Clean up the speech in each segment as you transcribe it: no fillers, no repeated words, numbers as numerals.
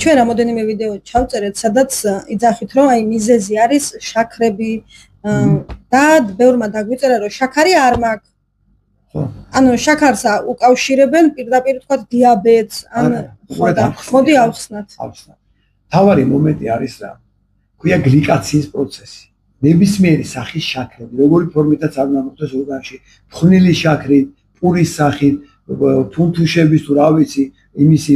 ჩვენ რამოდენიმე ვიდეო ჩავწერეთ, სადაც იძახით, რომ აი მიზეზი არის შაქრები და ბევრმა დაგვიწერა, რომ შაქარი არ მაქვს. ანუ შაქარს უკავშირებენ პირდაპირ თქვა დიაბეტს, ან მოდი ავხსნათ. თავარი მომენტი არის რა. ქვია გლიკაციის პროცესი. ნებისმიერი სახის შაქრები, როგორი ფორმითაც არ უნდა მოხდეს ორგანიზმში, ფხვნილი შაქრით, პურის სახით, თუნთუშების თუ რა ვიცი, იმისი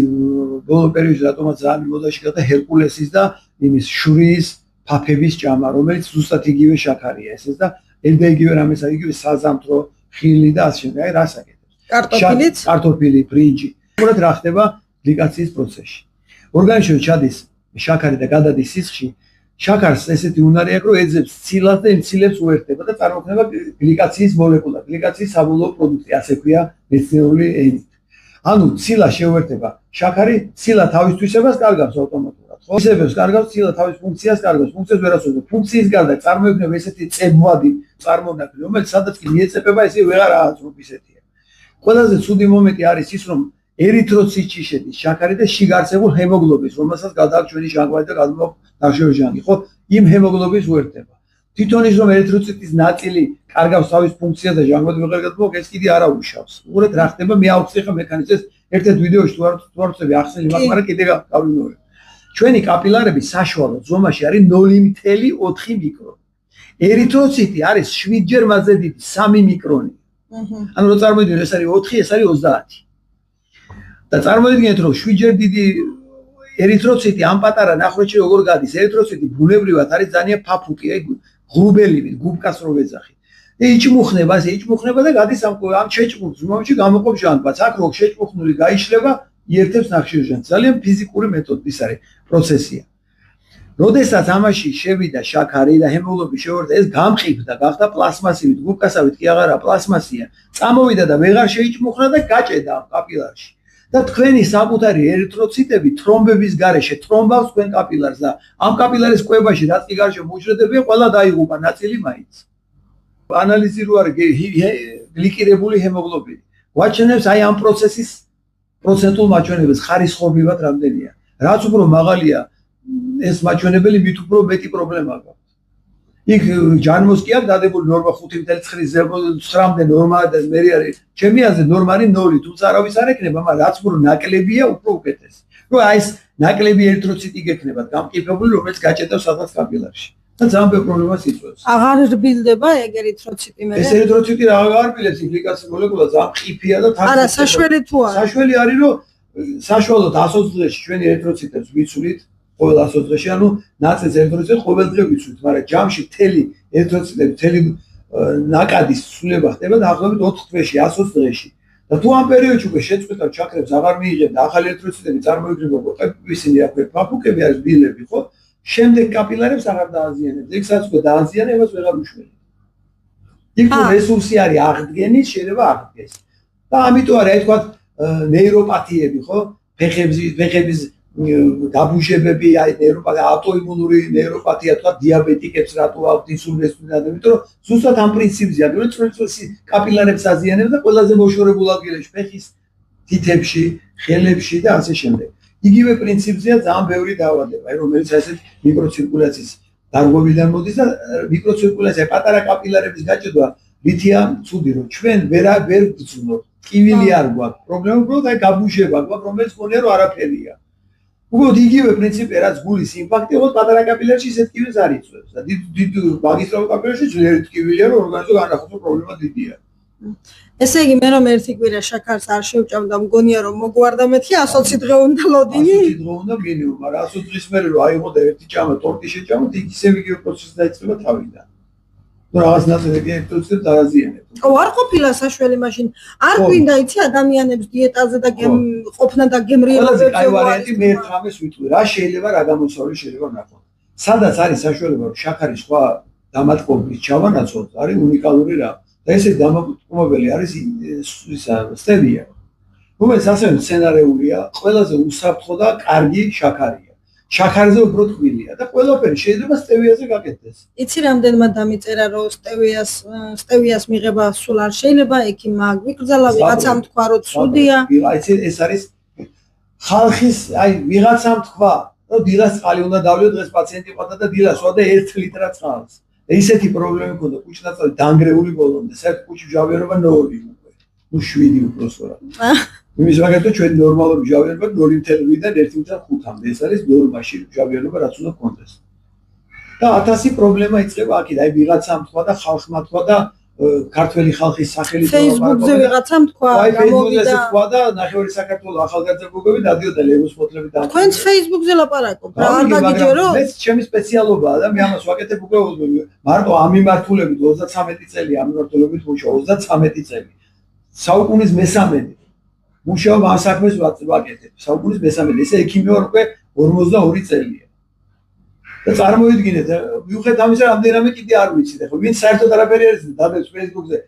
ბოლო პერიოდში რატომაც ძალიან მოდაში გახდა ჰერკულესის და იმის შვრიის ფაფების ჭამა, რომელიც ზუსტად იგივე შაქარია ესეც და ერთ იგივე რამეს იგივე საზამთრო, ხილი და ასე შემდეგ. აი რას აკეთებს? კარტოფილიც? კარტოფილი, ბრინჯი. უბრალოდ რა ხდება გლიკაციის პროცესში. ორგანიზმში ჩადის შაქარი და გადადის სისხლში. შაქარს ესეთი უნარი აქვს, რომ ეძებს ცილას და ცილებს უერთდება და წარმოქმნება გლიკაციის მოლეკულა. გლიკაციის საბოლოო პროდუქტი, ასე ქვია მეცნიერული ენით. ანუ ცილა შეუერთდება შაქარი, ცილა თავის თვისებას კარგავს ავტომატურად. ხო, ისევებს კარგავს, ცილა თავის ფუნქციას კარგავს, ფუნქციას ვერ ასრულებს. ფუნქციის გარდა წარმოიქმნება ესეთი წებვადი წარმონაქმნი, რომელიც სადაც კი მიეწებება, ესე ვეღარ ააწრობ ისეთია. ყველაზე ცუდი მომენტი არის ის, რომ ერითროციტში შედის შაქარი და შიგ არსებულ ჰემოგლობინს, რომელსაც გადააქვს ჩვენი ჟანგბადი და გადმოაქვს ნახშირი ჟანგი, ხო? იმ ჰემოგლობინს უერთდება. თვითონ ის რომ ერითროციტის ნაწილი კარგავს თავის ფუნქციას და ჟანგბადი ვეღარ გადმოაქვს, ეს კიდე არა უშავს. უბრალოდ რა ხდება, მე ავხსნე ხა მექანიზმს ერთ-ერთ ვიდეოში თუ არ ვწევი ახსნილი მაქვს, მაგრამ კიდე გავიმოვე. ჩვენი კაპილარები საშუალო ზომაში არის 0.4 მიკრონი. ერითროციტი არის 7-ჯერ მასზე დიდი, 3 მიკრონი. ანუ რო წარმოვიდგინოთ, ეს არის 4, ეს არის 30. და წარმოვიდგინეთ, რომ 7-ჯერ დიდი ერითროციტი ამ პატარა ნახრეთში როგორ გადის. ერითროციტი ბუნებრივად არის ძალიან ფაფუკი, ღრუბელივი, გუბკას რო ვეძახით. და იჭმუხნება, ასე იჭმუხნება და გადის ამ შეჭმუხს მომენტში გამოყოფ ჟანგბადს. აქ რო შეჭმუხნული გაიშლება, იერთებს ნახშირ ჟანგს. ძალიან ფიზიკური მეთოდი ის არის, პროცესია. როდესაც ამაში შევიდა შაქარი და ჰემოგლობინი შევარდა, ეს გამყიფდა, გახდა პლასმასივით, გუბკასავით კი აღარა პლასმასია. წამოვიდა და ვეღარ შეიჭმუხნა და გაჭედა ამ კაპილარში. და თქვენი საკუთარი ერითროციტები თრომბების გარეშე თრომბავს თქვენ კაპილარს და ამ კაპილარის კვებაში რაც კი გარეშე მოუჭრედებია, ყველა დაიღუპა ნაწილი მაინც. ანალიზი რო არის გლიკირებული ჰემოგლობინი. გვაჩვენებს აი ამ პროცესის პროცენტულ მაჩვენებელს ხარისხობრივად რამდენია. რაც უფრო მაღალია ეს მაჩვენებელი, მით უფრო მეტი პრობლემა გაქვს. იქ ჯანმოს კი აქვს დადებული ნორმა 5.9-მდე ნორმაა და მე არის ჩემი აზრით ნორმა არის 0, თუმცა არავის არ ეკნება, მაგრამ რაც უფრო ნაკლებია, უფრო უკეთესი. რომ აი ეს ნაკლები ერითროციტი გექნებათ გამყიფებული, რომელიც გაჭედავს სადღაც კაპილარში. და ძალიან ბევრ პრობლემას იწვევს. აღარ რბილდება ეგ ერითროციტი მე. ეს ერითროციტი რა გარბილებს, გლიკაციის მოლეკულა ძალიან ყიფია და თან. არა, საშველი თუ არა. საშველი არის, რომ საშუალოდ 120 დღეში ჩვენი ერითროციტებს ვიცვლით. ყოველ 120 დღეში, ანუ ნაწილს ერითროციტებს ყოველ დღე ვიცვით, მაგრამ ჯამში მთელი ერითროციტები, მთელი ნაკადის ცვლილება ხდება დაახლოებით 4 დღეში, 120 დღეში. და თუ ამ პერიოდში უკვე შეწყვეტავ შაქრებს აღარ მიიღებ და ახალი ერითროციტები წარმოიქმნება, ისინი აქვე ფაფუკები არის, ბილები, ხო? შემდეგ კაპილარებს აღარ დააზიანებს. ეგ სადაც უკვე დააზიანებას ვეღარ უშველებ. იქ თუ რესურსი არის აღდგენის, შეიძლება აღდგეს. და ამიტომ არის, აი თქვა ნეიროპათიები, ხო? ფეხების გაბუჟებები, აი ნეიროპათია, ავტოიმუნური ნეიროპათია, თქვა დიაბეტიკებს რატო აქვთ ინსულინესთან, იმიტომ რომ ზუსტად ამ პრინციპზეა, რომ წვრილს კაპილარებს აზიანებს და ყველაზე მოშორებულ ადგილებში, ფეხის თითებში, ხელებში და ასე შემდეგ. იგივე პრინციპზეა ძალიან ბევრი დაავადება, რომელიც ასეთ მიკროცირკულაციის დარღვევიდან მოდის და მიკროცირკულაცია პატარა კაპილარების გაჭედვა რითია ცუდი, რომ ჩვენ ვერ ვგრძნოთ, ტკივილი არ გვაქვს, პრობლემა უბრალოდ აი გაბუჟება გვაქვს, რომელიც მგონია რომ არაფერია. უბრალოდ იგივე პრინციპია, რაც გულის იმპაქტი, უბრალოდ პატარა კაპილარში ისეთ ტკივილს არ იწვევს და დიდ მაგისტრალურ კაპილარში ძლიერი ტკივილია, რომ ორგანიზმზე განახორციელოს პრობლემა დიდია. ესე იგი მე რომ ერთი კვირა შაქარს არ შევჭამ და მგონია რომ მოგვარდა მეთქი 120 დღე უნდა ლოდინი 120 დღე უნდა მინიმუმ, მაგრამ 120 დღის მერე რომ აიღო და ერთი ჭამა ტორტი შეჭამოთ, იქ ისევ იგივე პროცესი დაიწყება თავიდან. თუ რაღაც ნაწილები ერთოცებს დააზიანებს. ო არ ყოფილა საშველი მაშინ. არ გვინდა იცი ადამიანებს დიეტაზე და ყოფნა და გემრიელობებზე. აი ვარიანტი მე ერთამეს ვიტყვი, რა შეიძლება რა გამოსავალი შეიძლება ნახო. სადაც არის საშუალება რომ შაქარი სხვა დამატკობების ჩავანაცვლოთ, არის უნიკალური რა. და ესე დამატკობებელი არის ისა სტევია. რომელიც ასევე სცენარეულია, ყველაზე უსაფრთხო და კარგი შაქარია. შაქარზე უფრო ტკბილია და ყველაფერი შეიძლება სტევიაზე გაკეთდეს. იცი რამდენმა დამიწერა რომ სტევიას მიღება სულ არ შეიძლება, ექიმმა გვიკრძალა, ვიღაცამ თქვა რომ ცუდია. იცი ეს არის ხალხის აი ვიღაცამ თქვა რომ დილას წყალი უნდა დავლიო დღეს პაციენტი ყავდა და დილას ვადა 1 ლიტრა წყალს ესეთი პრობლემა მქონდა კუჩნაცალი დანგრეული ბოლომდე საერთოდ კუჩი მჟავიანობა 0 უკვე ნუ 7 უბრალოდ იმის მაგათო ჩვენი ნორმალური მჟავიანობა 0.8-დან 1.5-მდე ეს არის ნორმაში მჟავიანობა რაც უნდა გქონდეს და 1000 პრობლემა იწყება აქეთ აი ვიღაცამ თქვა და ხალხმა თქვა და ქართველი ხალხის სახელი Facebook-ზე ვიღაცამ თქვა გამოვიდა თქვა და ნახევარი საქართველოს ახალგაზრდობები დადიოდა ლეგოს ფოთლები და თქვენს Facebook-ზე ლაპარაკობ რა არ გაგიჯერო ეს ჩემი სპეციალობაა და მე ამას ვაკეთებ უკვე მარტო ამ მიმართულებით 33 წელი ამ მიმართულებით მუშაობ 33 წელი საუკუნის მე-13 მუშაობ ამ საქმეს ვაკეთებ საუკუნის მე-13 ესე ექიმი ვარ უკვე 42 წელია და წარმოიდგინეთ, მიუხედავად ამისა, რამდენიმე კიდე არ ვიცით. ხო, ვინ საერთოდ არაფერი არის დადებს Facebook-ზე.